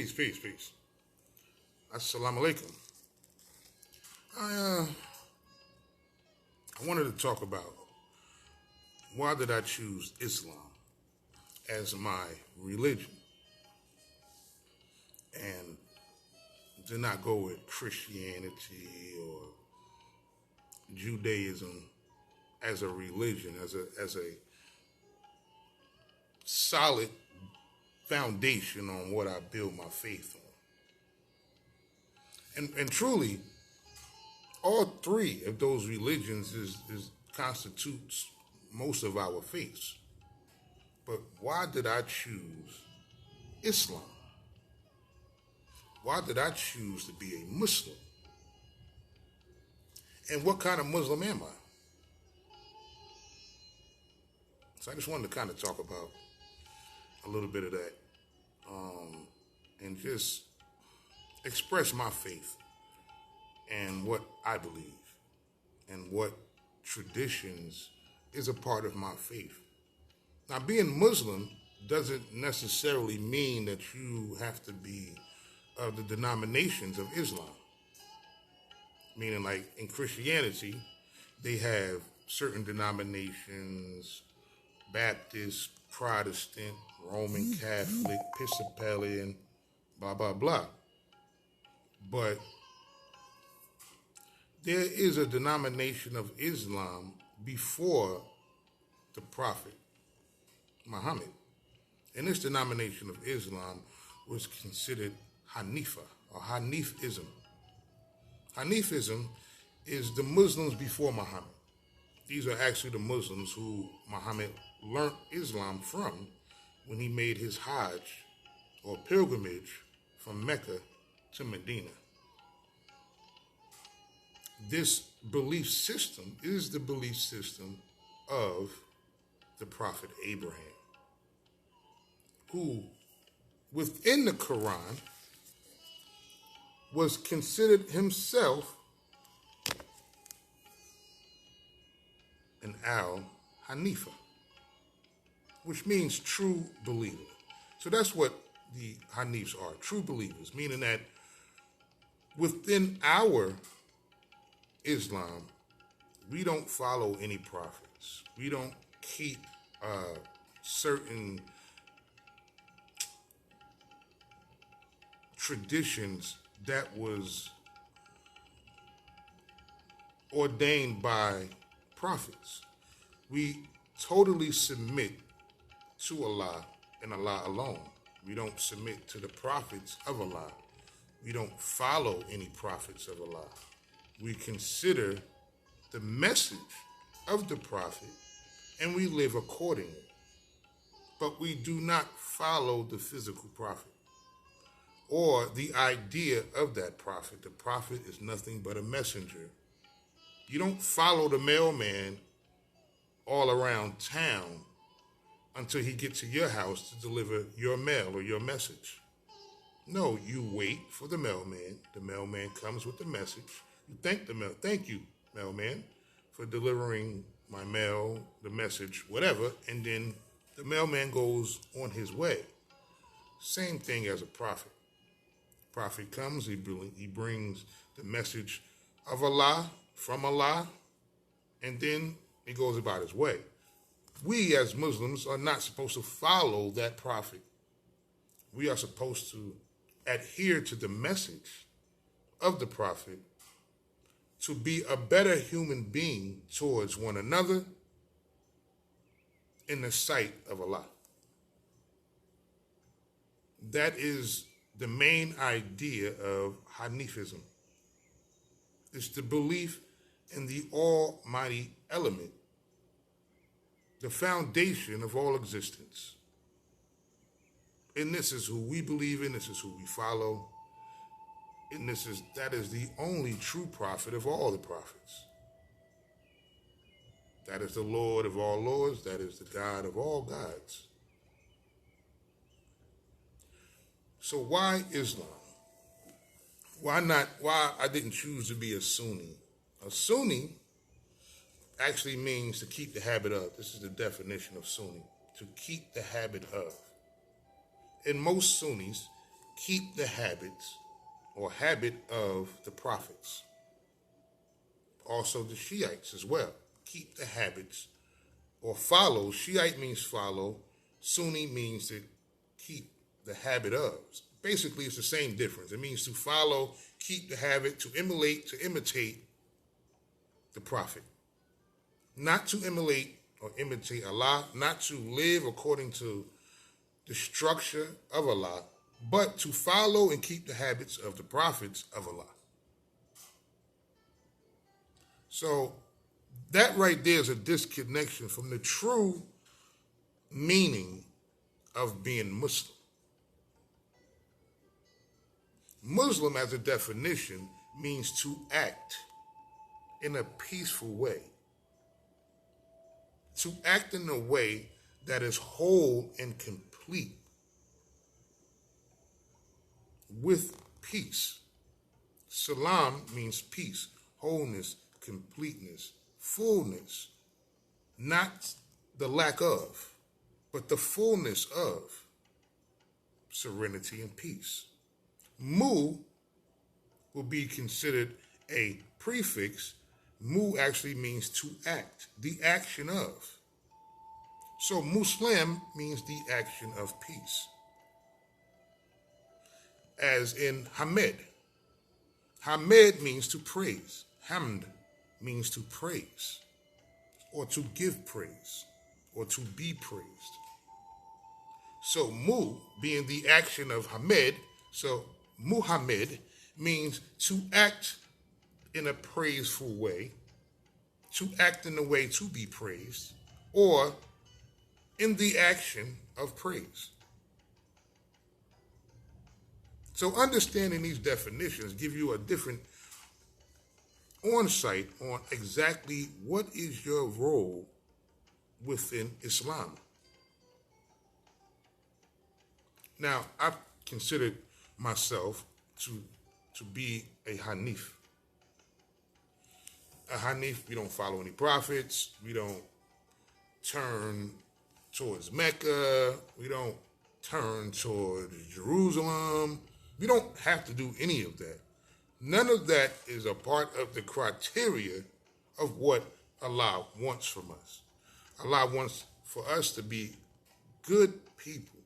Peace. Assalamu alaikum. I wanted to talk about why did I choose Islam as my religion and did not go with Christianity or Judaism as a religion, as a solid foundation on what I build my faith on. And truly, all three of those religions constitutes most of our faiths. But why did I choose Islam? Why did I choose to be a Muslim? And what kind of Muslim am I? So I just wanted to kind of talk about a little bit of that and just express my faith and what I believe and what traditions is a part of my faith. Now, being Muslim doesn't necessarily mean that you have to be of the denominations of Islam. Meaning, like in Christianity, they have certain denominations: Baptist, Protestant, Roman Catholic, Episcopalian, blah, blah, blah. But there is a denomination of Islam before the Prophet Muhammad. And this denomination of Islam was considered Hanifa or HaNeeFism. HaNeeFism is the Muslims before Muhammad. These are actually the Muslims who Muhammad learned Islam from when he made his Hajj or pilgrimage from Mecca to Medina. This belief system is the belief system of the Prophet Abraham, who within the Quran was considered himself an al-Hanifa, which means true believer. So that's what the Hanifs are, true believers, meaning that within our Islam, we don't follow any prophets. We don't keep certain traditions that was ordained by prophets. We totally submit to Allah and Allah alone. We don't submit to the prophets of Allah. We don't follow any prophets of Allah. We consider the message of the prophet and we live accordingly. But we do not follow the physical prophet or the idea of that prophet. The prophet is nothing but a messenger. You don't follow the mailman all around town until he gets to your house to deliver your mail or your message. No, you wait for the mailman. The mailman comes with the message. You thank you, mailman, for delivering my mail, the message, whatever, and then the mailman goes on his way. Same thing as a prophet. Prophet comes, he brings the message of Allah, from Allah, and then he goes about his way. We as Muslims are not supposed to follow that prophet. We are supposed to adhere to the message of the prophet to be a better human being towards one another in the sight of Allah. That is the main idea of HaNeeFism. It's the belief in the almighty element, the foundation of all existence. And this is who we believe in, this is who we follow, and that is the only true prophet of all the prophets. That is the Lord of all lords, that is the God of all gods. So why Islam? Why I didn't choose to be a Sunni? A Sunni actually means to keep the habit of. This is the definition of Sunni, to keep the habit of. And most Sunnis keep the habits or habit of the prophets. Also the Shiites as well. Keep the habits or follow. Shiite means follow. Sunni means to keep the habit of. Basically, it's the same difference. It means to follow, keep the habit, to emulate, to imitate the prophet. Not to emulate or imitate Allah, not to live according to the structure of Allah, but to follow and keep the habits of the prophets of Allah. So that right there is a disconnection from the true meaning of being Muslim. Muslim, as a definition, means to act in a peaceful way. To act in a way that is whole and complete with peace. Salam means peace, wholeness, completeness, fullness, not the lack of, but the fullness of serenity and peace. Mu will be considered a prefix. Mu actually means to act, the action of. So Muslim means the action of peace. As in Hamed. Hamed means to praise. Hamd means to praise, or to give praise, or to be praised. So Mu being the action of Hamed, so Muhammad means to act in a praiseful way, to act in a way to be praised, or in the action of praise. So understanding these definitions give you a different insight on exactly what is your role within Islam. Now, I've considered myself to be a Hanif. A Hanif, we don't follow any prophets. We don't turn towards Mecca. We don't turn towards Jerusalem. We don't have to do any of that. None of that is a part of the criteria of what Allah wants from us. Allah wants for us to be good people,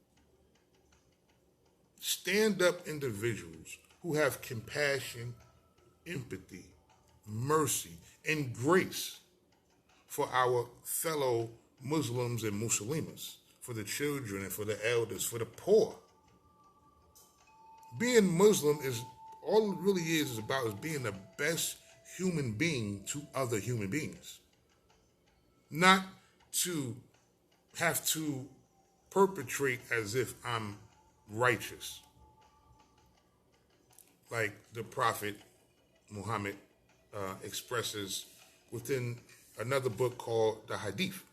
stand-up individuals who have compassion, empathy, mercy, and grace for our fellow Muslims and Muslimas, for the children and for the elders, for the poor. Being Muslim is all it really is about is being the best human being to other human beings. Not to have to perpetrate as if I'm righteous. Like the Prophet Muhammad expresses within another book called the Hadith.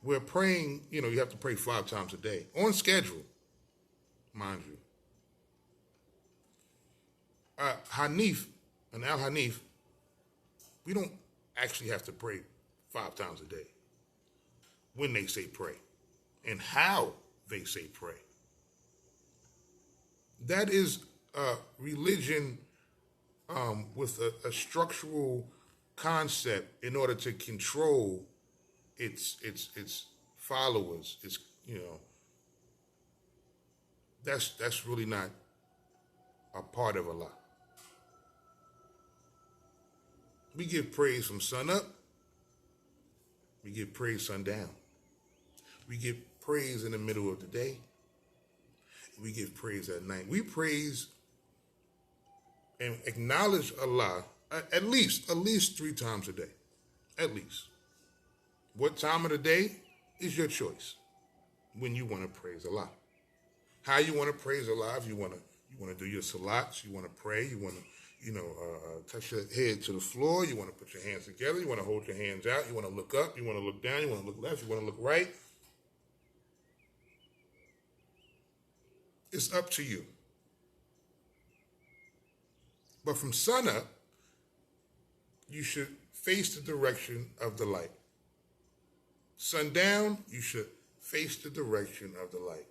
We're praying, you have to pray 5 times a day, on schedule, mind you. Hanif and Al-Hanif, we don't actually have to pray 5 times a day when they say pray and how they say pray. That is a religion with a structural concept in order to control its followers. That's really not a part of Allah. We give praise from sun up. We give praise sundown. We give praise in the middle of the day. We give praise at night. We praise and acknowledge Allah at least 3 times a day. At least. What time of the day is your choice when you want to praise Allah. How you want to praise Allah, if you want to do your salats, you want to pray, you want to touch your head to the floor, you want to put your hands together, you want to hold your hands out, you want to look up, you want to look down, you want to look left, you want to look right. It's up to you. But from sun up, you should face the direction of the light. Sundown, you should face the direction of the light.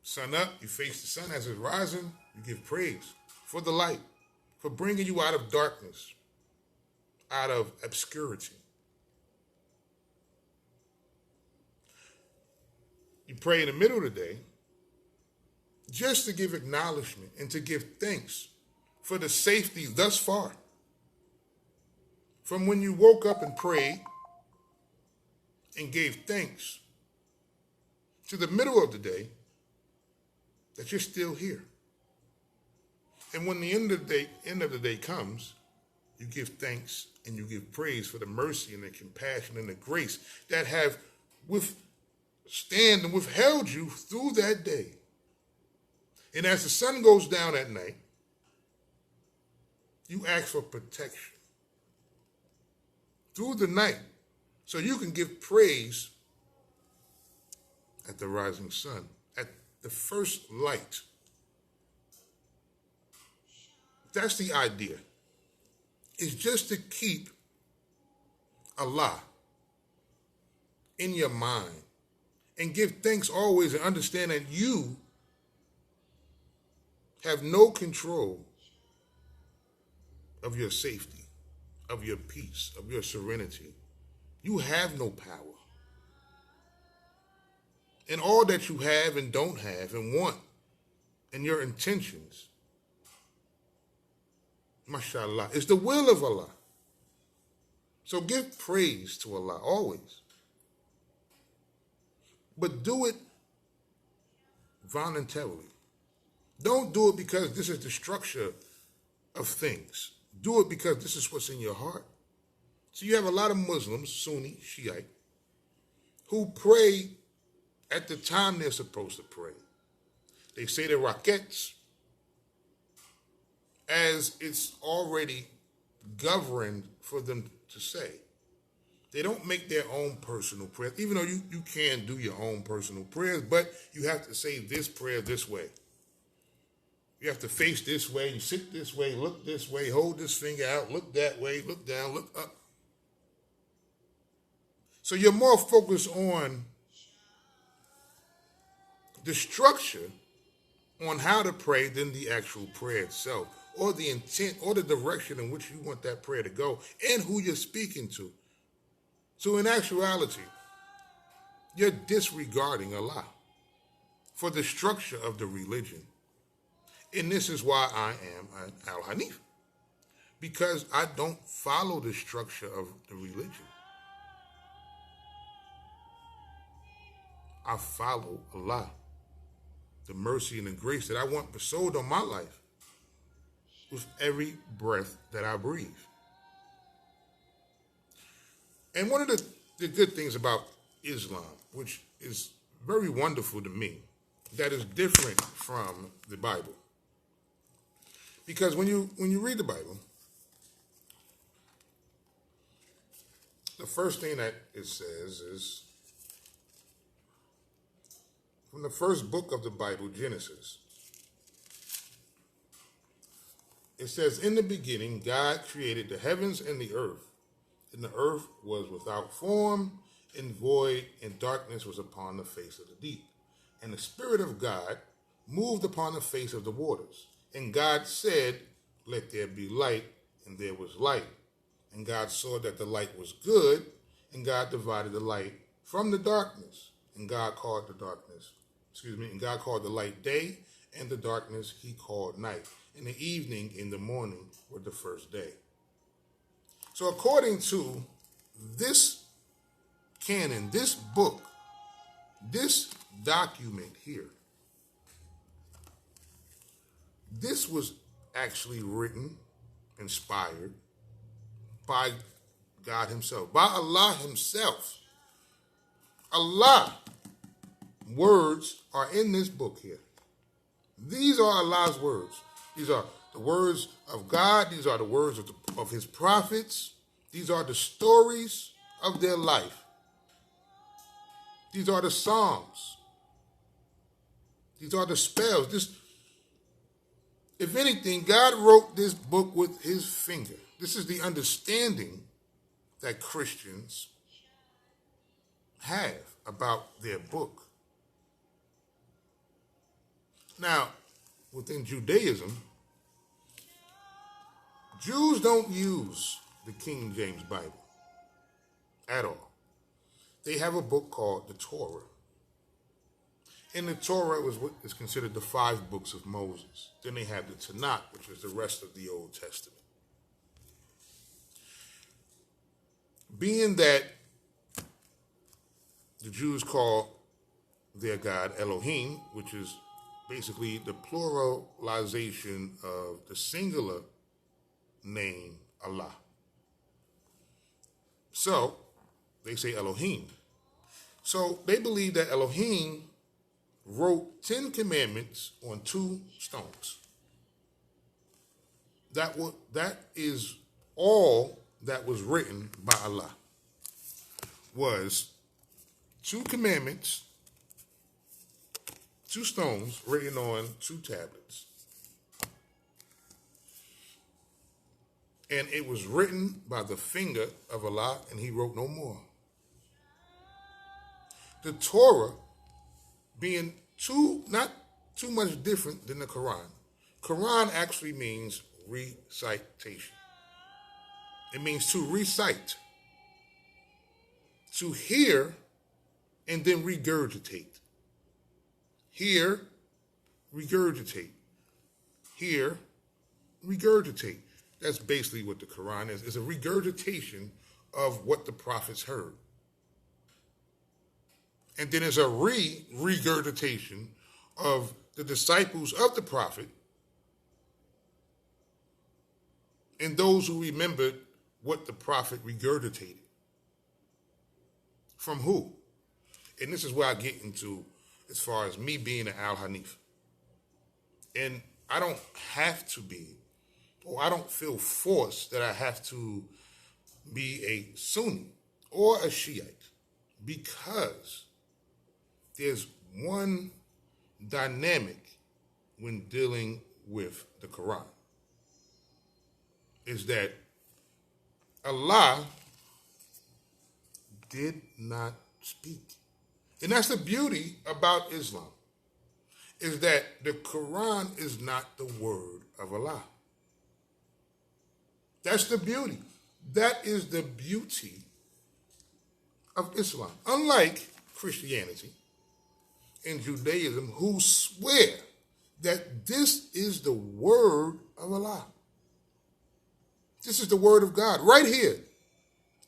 Sun up, you face the sun as it's rising, you give praise for the light, for bringing you out of darkness, out of obscurity. You pray in the middle of the day just to give acknowledgement and to give thanks for the safety thus far. From when you woke up and prayed and gave thanks to the middle of the day that you're still here. And when the end of the day comes, you give thanks and you give praise for the mercy and the compassion and the grace that have withstand and withheld you through that day. And as the sun goes down at night, you ask for protection through the night so you can give praise at the rising sun, at the first light. That's the idea. It's just to keep Allah in your mind and give thanks always and understand that you have no control of your safety, of your peace, of your serenity. You have no power. And all that you have and don't have and want and your intentions, mashallah, is the will of Allah. So give praise to Allah always. But do it voluntarily. Don't do it because this is the structure of things. Do it because this is what's in your heart. So you have a lot of Muslims, Sunni, Shiite, who pray at the time they're supposed to pray. They say their rakats as it's already governed for them to say. They don't make their own personal prayers, even though you can do your own personal prayers, but you have to say this prayer this way. You have to face this way, you sit this way, look this way, hold this finger out, look that way, look down, look up. So you're more focused on the structure on how to pray than the actual prayer itself, or the intent or the direction in which you want that prayer to go and who you're speaking to. So in actuality, you're disregarding Allah for the structure of the religion. And this is why I am an Al-Hanif, because I don't follow the structure of the religion. I follow Allah, the mercy and the grace that I want bestowed on my life with every breath that I breathe. And one of the good things about Islam, which is very wonderful to me, that is different from the Bible. Because when you read the Bible, the first thing that it says is, from the first book of the Bible, Genesis, it says, in the beginning, God created the heavens and the earth the earth was without form and void, and darkness was upon the face of the deep. And the Spirit of God moved upon the face of the waters. And God said, let there be light, and there was light. And God saw that the light was good, and God divided the light from the darkness. And God called the light day, and the darkness he called night. And the evening and the morning were the first day. So according to this canon, this book, this document here, this was actually written, inspired by God himself, by Allah himself. Allah words are in this book here. These are Allah's words. These are the words of God. These are the words of his prophets. These are the stories of their life. These are the Psalms. These are the spells. If anything, God wrote this book with his finger. This is the understanding that Christians have about their book. Now, within Judaism, Jews don't use the King James Bible at all. They have a book called the Torah. And the Torah was what is considered the 5 books of Moses. Then they have the Tanakh, which is the rest of the Old Testament. Being that the Jews call their God Elohim, which is basically the pluralization of the singular name Allah. So they say Elohim. So they believe that Elohim wrote 10 commandments on 2 stones. That is all that was written by Allah. Was 2 commandments, 2 stones written on 2 tablets. And it was written by the finger of Allah, and he wrote no more. The Torah being not too much different than the Quran. Quran actually means recitation. It means to recite, to hear, and then regurgitate. Hear, regurgitate. Hear, regurgitate. That's basically what the Quran is. It's a regurgitation of what the prophets heard. And then there's a regurgitation of the disciples of the prophet and those who remembered what the prophet regurgitated. From who? And this is where I get into as far as me being an Al-Hanif. And I don't have to be, or I don't feel forced that I have to be a Sunni or a Shiite, because there's one dynamic when dealing with the Quran, is that Allah did not speak. And that's the beauty about Islam, is that the Quran is not the word of Allah. That's the beauty. That is the beauty of Islam. Unlike Christianity and Judaism, who swear that this is the word of Allah. This is the word of God right here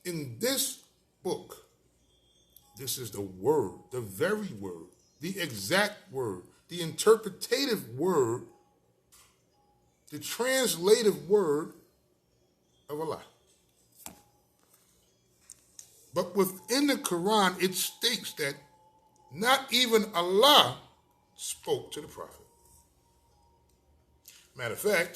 in this book. This is the word, the very word, the exact word, the interpretative word, the translative word of Allah. But within the Quran, it states that not even Allah spoke to the prophet. Matter of fact,